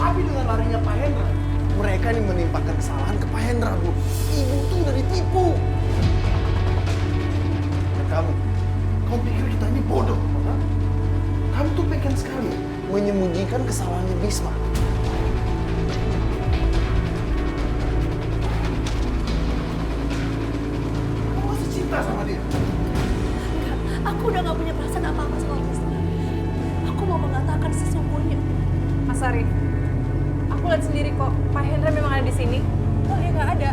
Tapi dengan larinya Pak Hendra, mereka ini menimpakan kesalahan ke Pak Hendra, Bu. Ibu tuh udah ditipu. Dan kamu pikir kita ini bodoh? Ha? Kamu tuh pengen sekali menyembunyikan kesalahannya Bisma. Kamu masih cinta sama dia? Enggak, aku udah gak punya perasaan apa-apa sama Bisma. Aku mau mengatakan sesungguhnya. Mas Arif, aku lihat sendiri kok Pak Hendra memang ada di sini. Oh dia nggak ada,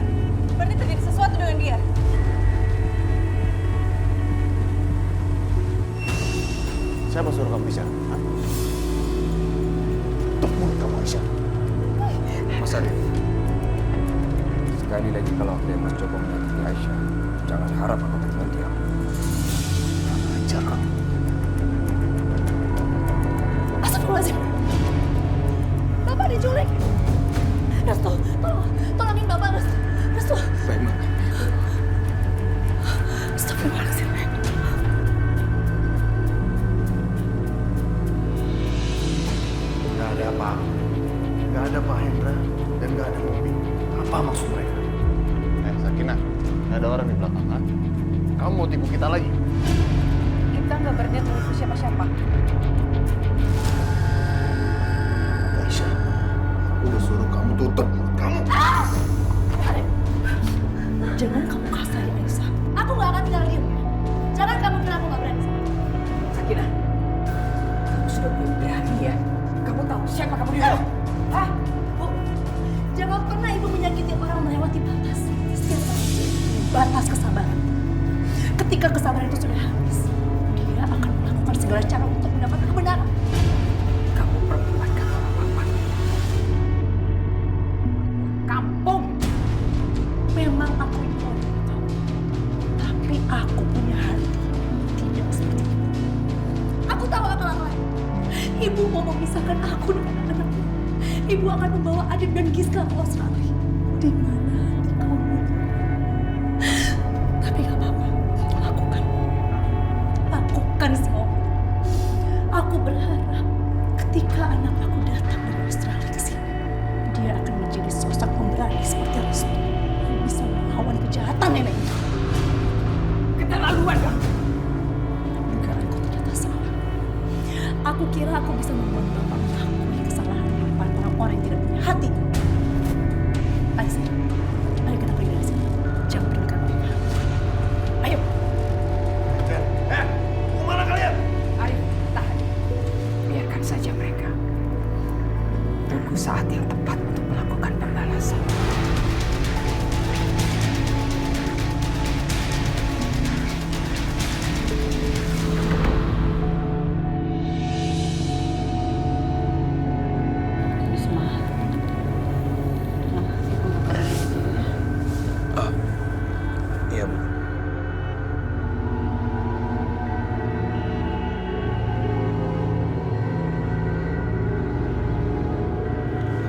berarti terjadi sesuatu dengan dia. Siapa suruh kamu bicara? Tutup mulut kamu, Aisyah. Mas Arif, sekali lagi kalau ada yang mencoba menyakiti Aisyah, jangan harap aku tinggal diam. Ajar kamu. Astagfirullahaladzim. Bapak diculik. Restu, tolongin Bapak, Restu. Restu. Baik, Mak. Astagfirullahaladzim. Gak ada apa-apa. Gak ada Pak Hendra dan gak ada mobil. Apa maksud mereka? Sakinah, gak ada orang di belakang, ha? Kamu mau tipu kita lagi? Kita nggak berniat menipu siapa-siapa. Aisyah, aku udah suruh kamu tutup mulut kamu. Arif, jangan kamu kasari Aisyah. Aku gak akan tinggal diam. Jangan kamu kira aku gak berani. Sakinah, kamu sudah berani ya? Kamu tahu siapa kamu di dalam? Hah? Bu, jangan pernah ibu menyakiti orang melewati batas. Setiap manusia batas kesabaran. Ketika kesabaran itu sudah habis, dia akan melakukan segala cara untuk mendapatkan kebenaran. Kamu perempuan gak tahu apa-apa. Kampung. Memang aku ini orang tahu, tapi aku punya hati tidak seperti itu. Aku tahu akal-akal. Ibu mau memisahkan aku dengan anak-anakku. Ibu akan membawa Adit dan Giska ke Australia. Di mana hati kamu? Tapi gak apa-apa. Lakukan. Lakukan semua. Aku berharap ketika anak aku datang dari Australia ke sini, dia akan menjadi sosok pemberani seperti Restu yang bisa melawan kejahatan nenek itu. Keterlaluan kamu. Dugaanku ternyata salah. Aku kira aku bisa membuat bapak mengakui kesalahan di depan orang-orang yang tidak punya hati. Aisyah, ayo kita pergi dari sini. Jangan berikan mereka. Ayo. Mau mana kalian? Arif, tahan. Biarkan saja mereka. Tunggu saat yang tepat untuk melakukan pembalasan. Bisma, terima kasih untuk kerjanya. Iya, Bu.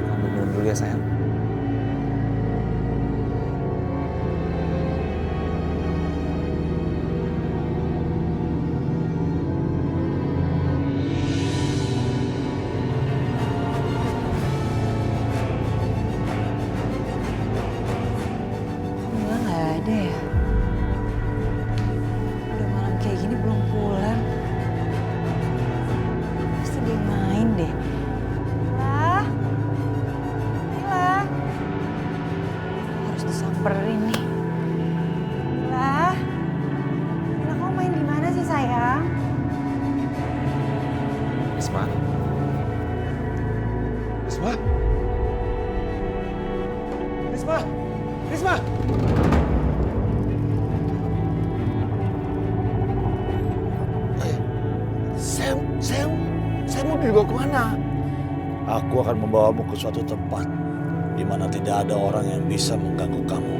Kamu minum dulu ya, sayang. Mila nggak ada ya? Udah malam kayak gini belum pulang. Pasti dia main deh. Mila, Mila, harus disamperin nih. Mila, Mila kamu main di mana sih sayang? Risma? Risma? Risma? Risma? Saya mau dibawa kemana? Aku akan membawamu ke suatu tempat di mana tidak ada orang yang bisa mengganggu kamu.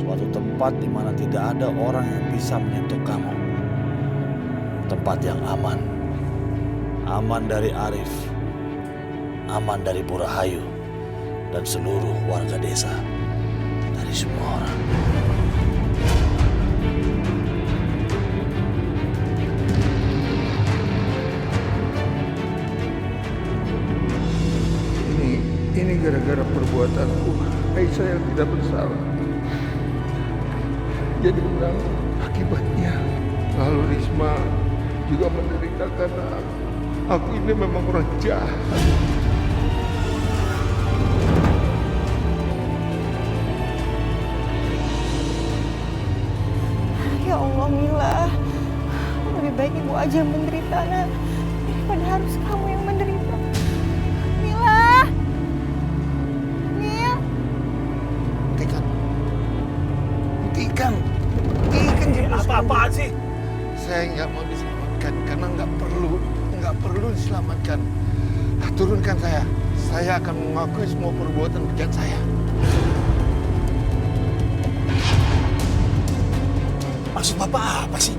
Suatu tempat di mana tidak ada orang yang bisa menyentuh kamu. Tempat yang aman. Aman dari Arif. Aman dari Bu Rahayu. Dan seluruh warga desa. Dari semua orang. Ini gara-gara perbuatanku, Aisyah yang tidak bersalah jadi menanggung akibatnya. Lalu Risma juga menderita karena aku ini memang orang jahat. Ya Allah Mila, lebih baik ibu aja yang menderita nak, daripada harus kamu yang menderita. Mila, Mil, Hentikan Apa-apaan sih? Saya nggak mau diselamatkan karena nggak perlu diselamatkan. Turunkan saya akan mengakui semua perbuatan bejat saya. Maksud Bapak apa sih?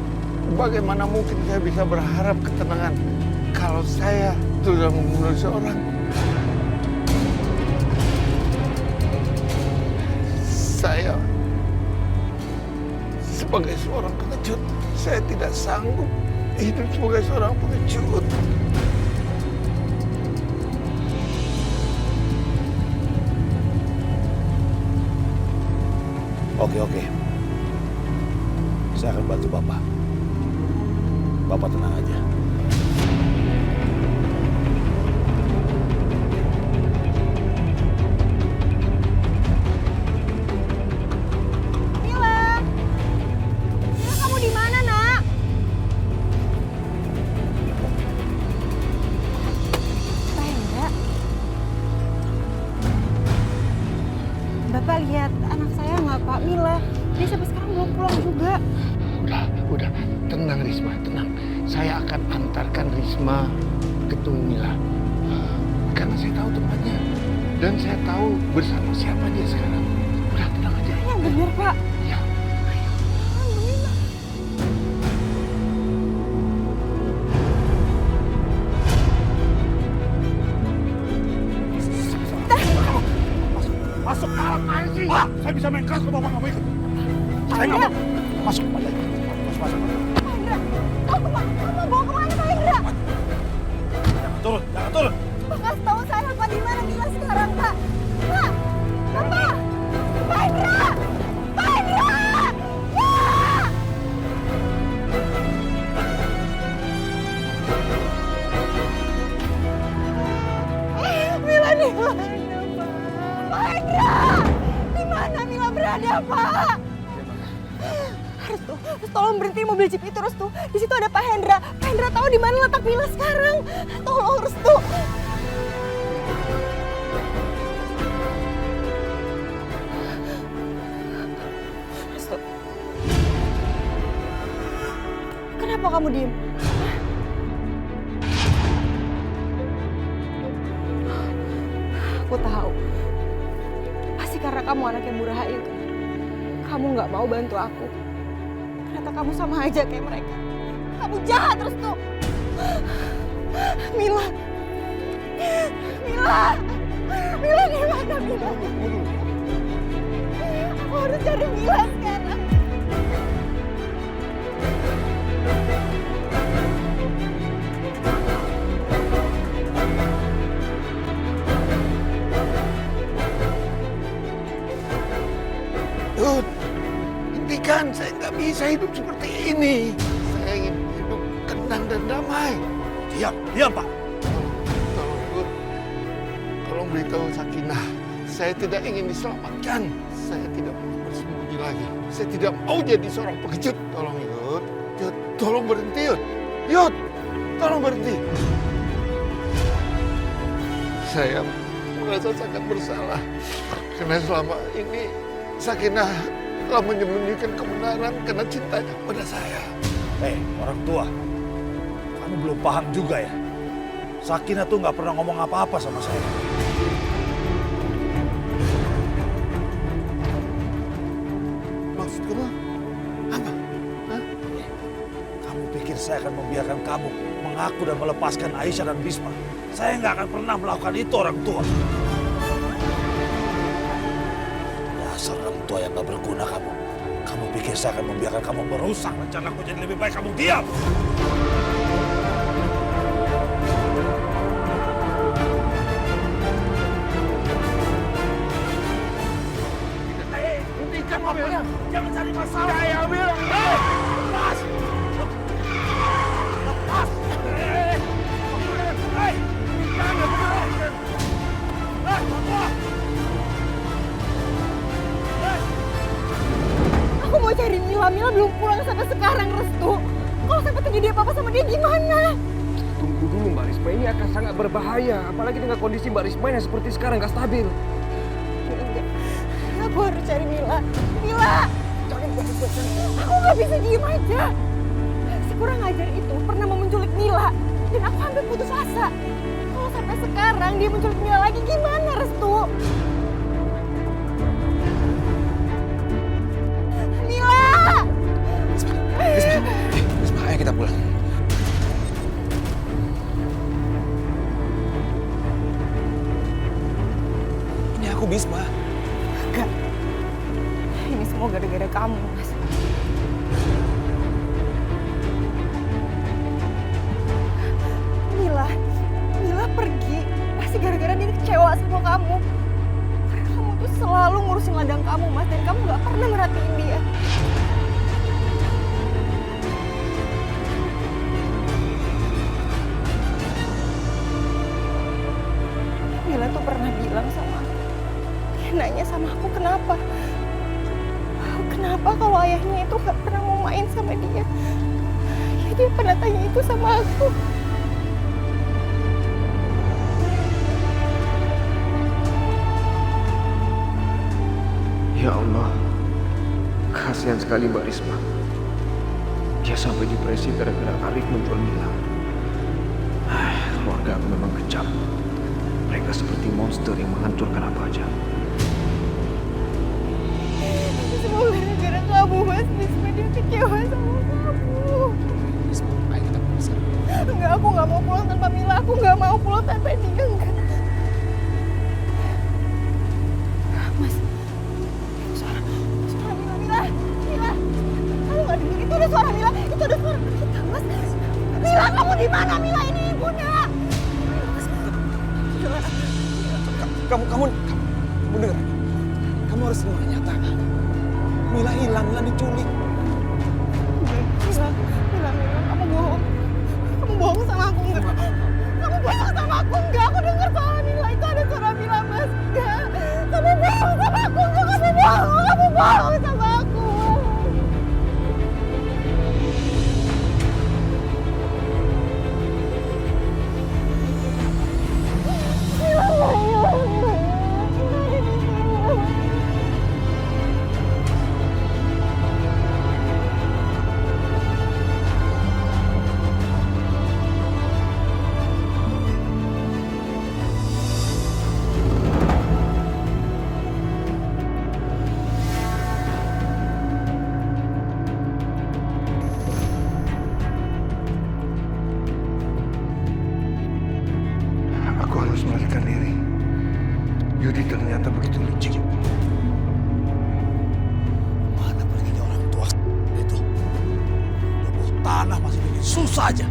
Bagaimana mungkin saya bisa berharap ketenangan kalau saya sudah membunuh seorang? Saya sebagai seorang pengecut, saya tidak sanggup hidup sebagai seorang pengecut. Oke. Saya akan bantu Bapak. Bapak tenang aja. Mila, kamu di mana nak? Pak Hendra, Bapak lihat anak saya nggak Pak? Mila, dia sampai sekarang belum pulang juga. Udah, tenang Risma, tenang. Saya akan antarkan Risma ke Mila. Karena saya tahu tempatnya. Dan saya tahu bersama siapa dia sekarang. Udah, tenang aja. Yang benar Pak. Ya. Alhamdulillah. Masuk ke alam air sih. Wah, saya bisa main keras kalau Bapak nggak mau ikut. Saya nggak mau. Masuk aja. Masuk. Pak Hendra, kamu mau bawa kemana Pak Hendra? Jangan turun. Pak kasih tahu saya Pak di mana Mila sekarang Pak. Pak, Bapak, Pak Hendra, Pak Hendra, Pak. Mila di mana Pak? Pak Hendra, di mana Mila berada Pak? Restu, tolong berhenti mobil jeep itu Restu. Di situ ada Pak Hendra. Pak Hendra tahu di mana letak Mila sekarang. Tolong Restu. Restu. Kenapa kamu diem? Aku tahu. Pasti karena kamu anak yang murah itu. Kamu nggak mau bantu aku. Ternyata kamu sama aja kayak mereka. Kamu jahat terus tuh. Mila. Mila. Mila di mana Mila? Aku harus cari Mila sekarang. Yud, hentikan. Saya nggak bisa hidup seperti ini. Saya ingin hidup tenang dan damai. Diam Pak. Tolong, Yud. Tolong beritahu Sakinah. Saya tidak ingin diselamatkan. Saya tidak mau bersembunyi lagi. Saya tidak mau jadi seorang pengecut. Tolong, Yud. Yud, tolong berhenti, Yud. Yud, tolong berhenti. Saya merasa sangat bersalah. Karena selama ini Sakinah telah menyembunyikan kebenaran karena cintanya pada saya. Orang tua. Kamu belum paham juga ya. Sakinah tuh nggak pernah ngomong apa-apa sama saya. Maksud kamu apa? Hah? Kamu pikir saya akan membiarkan kamu mengaku dan melepaskan Aisyah dan Bisma? Saya nggak akan pernah melakukan itu, orang tua. Dasar orang tua yang nggak berguna kamu. Kamu pikir saya akan membiarkan kamu merusak rencanaku, jadi lebih baik kamu diam. Saya bilang lepas! Lepas! Jangan bergerak! Aku mau cari Mila. Mila belum pulang sampai sekarang, Restu. Kalau sampai terjadi apa-apa sama dia gimana? Tunggu dulu Mbak Risma, ini akan sangat berbahaya. Apalagi dengan kondisi Mbak Risma yang seperti sekarang, gak stabil. Enggak. Aku harus cari Mila. Mila! Aku nggak bisa diem aja. Si kurang ajar itu pernah mau menculik Mila. Dan aku hampir putus asa. Kalau sampai sekarang dia menculik Mila lagi gimana, Restu? Mila! Risma, ayo kita pulang. Ini aku Bisma. Enggak. Ini semua gara-gara kamu, Mas. Mila pergi. Pasti gara-gara dia kecewa sama kamu. Karena kamu tuh selalu ngurusin ladang kamu, Mas. Dan kamu gak pernah merhatiin dia. Mila tuh pernah bilang sama aku. Dia nanya sama aku kenapa. Kenapa kalau ayahnya itu gak pernah mau main sama dia. Ya dia pernah tanya itu sama aku. Ya Allah, kasihan sekali Mbak Risma. Dia sampai depresi gara-gara Arif menjual Mila. Keluarga aku memang kejam. Mereka seperti monster yang menghancurkan apa aja. Itu semua gara-gara kamu, Mas. Bisma dia kecewa sama kamu. Risma, ayo kita pulang. Enggak, aku gak mau pulang tanpa Mila. Aku gak mau pulang tanpa dia. Enggak. Mas, suara Mila. Kamu gak dengar? Itu ada suara Mila. Itu ada suara kita, Mas. Mila, kamu di mana? Mila, ini ibunda. Kamu dengar? Kamu harus terima kenyataan. Mila hilang, Mila diculik. Mila, kamu bohong. Kamu bohong sama aku, enggak? Kamu bohong sama aku, enggak? Aku dengar suara Mila. Itu ada suara Mila, Mas. Enggak. Kamu bohong sama aku, enggak? Kamu bohong sama aku. Aku harus melarikan diri. Yudi ternyata begitu licik. Mana perginya orang tua itu? Udah tanah masih bikin susah aja.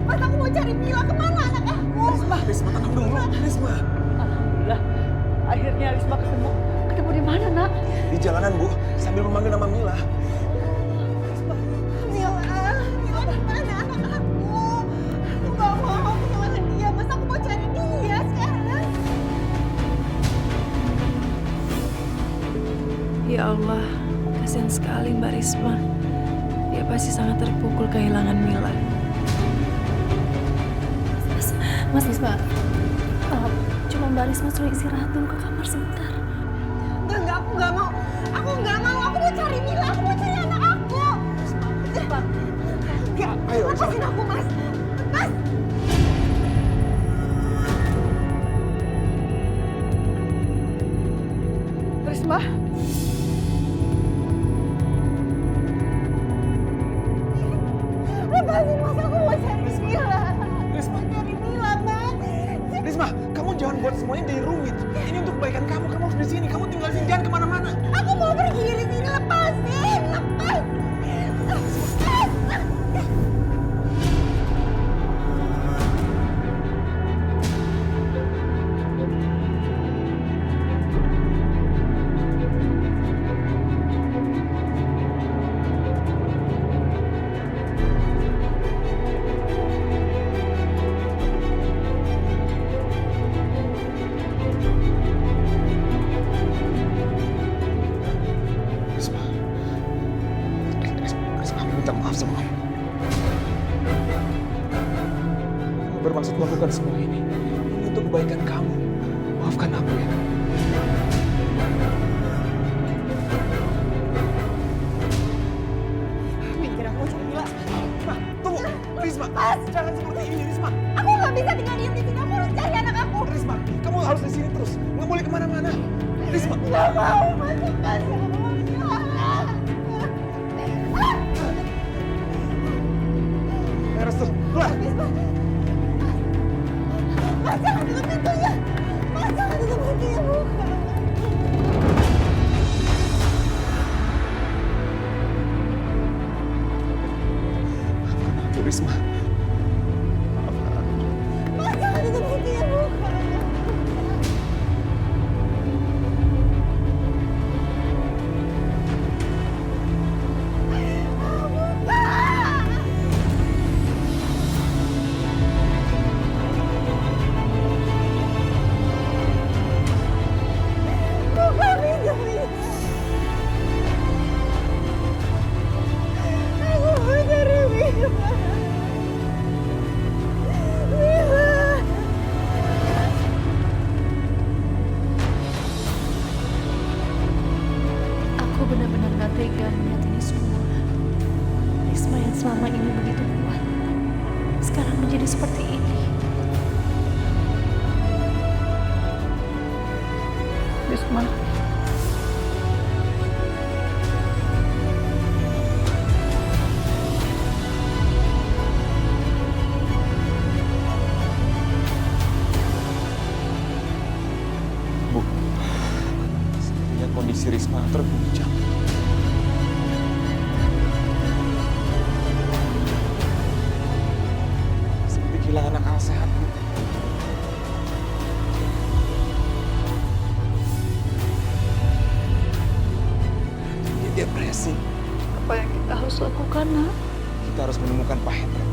Mas, aku mau cari Mila. Kemana anak aku? Risma, tenang dulu. Risma. Alhamdulillah. Akhirnya Risma ketemu. Ketemu di mana, Nak? Di jalanan, Bu. Sambil memanggil nama Mila. Mila di mana anak aku? Aku gak mau kehilangan dia, Mas. Aku mau cari dia sekarang. Ya Allah, kasihan sekali Mbak Risma. Dia pasti sangat terpukul kehilangan Mila. Mas Risma, cuma Mbak Risma suruh istirahat dulu ke kamar sebentar. Enggak, aku gak mau. Aku gak mau. Aku mau cari Mila. Aku mau cari anak aku. Bang. Ayo, Lepasin aku, Mas. Mas. Risma. Lepasin, Mas. Aku mau cari Mila. Risma. Mau cari Mila, Bang. Risma, kamu jangan buat semuanya jadi rumit. Ini untuk kebaikan kamu. Kamu harus di sini. Kamu tinggal di sini, jangan kemana-mana. Aku mau pergi dari sini. Lepasin. Lepas. Risma. Risma, aku minta maaf sama kamu. Aku bermaksud melakukan semua ini. Ini untuk kebaikan kamu. Maafkan aku ya. Mikir aku mau cari Mila. Risma, tunggu. Risma, jangan seperti ini, Risma. Aku nggak bisa tinggal diam di sini. Aku harus cari anak aku. Risma, kamu harus di sini terus. Nggak boleh kemana-mana. Risma. Nggak mau masukkan sama Mila. Eros tuh, keluar. Mas, jangan tutup pintunya. Mas, jangan tutup pintunya. Buka. Maafkan aku, Risma. Maafkan aku. Mas, jangan tutup pintunya. Buka. Buka pintunya. Aku mau cari Mila. Mila. Aku benar-benar gak tega melihat ini semua. Risma yang selama ini begitu kuat, sekarang menjadi seperti ini. Risma. Bu, sepertinya kondisi Risma terguncang. Seperti kehilangan akal sehat, Bu. Dia depresi. Apa yang kita harus lakukan, Nak? Kita harus menemukan Pak Hendra.